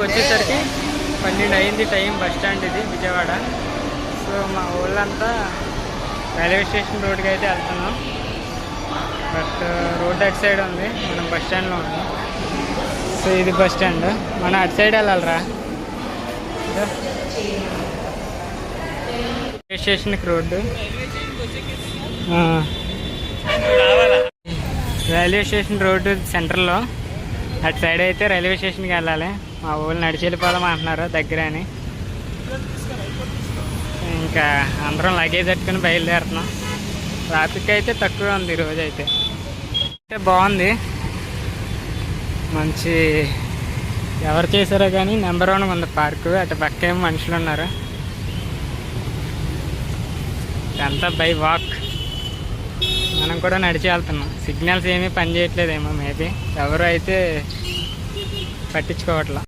వచ్చేసరికి 12 అయింది time. Bus stand ఇది విజయవాడ. సో మా ఊళ్ళంతా రైల్వే స్టేషన్ రోడ్కి అయితే వెళ్తున్నాం. బట్ రోడ్ అటు సైడ్ ఉంది, మనం బస్ స్టాండ్లో ఉన్నాం. సో ఇది బస్ స్టాండ్, మనం అటు సైడ్ వెళ్ళాలరా. రైల్వే స్టేషన్కి రోడ్డు, రైల్వే స్టేషన్ రోడ్డు సెంటర్లో. అటు సైడ్ అయితే రైల్వే స్టేషన్కి వెళ్ళాలి. మా ఊళ్ళు నడిచి వెళ్ళిపోదాం అంటున్నారు దగ్గర అని. ఇంకా అందరం లగేజ్ పెట్టుకుని బయలుదేరుతున్నాం. ట్రాఫిక్ అయితే తక్కువ ఉంది ఈరోజు అయితే బాగుంది. మంచి ఎవరు చేశారో కానీ నెంబర్ 1 ఉంది పార్కు. అటు పక్క ఏమో మనుషులు ఉన్నారు. ఇదంతా బై వాక్. మనం కూడా నడిచి వెళ్తున్నాం. సిగ్నల్స్ ఏమీ పనిచేయట్లేదేమో, మేబీ ఎవరు అయితే పట్టించుకోవట్లా.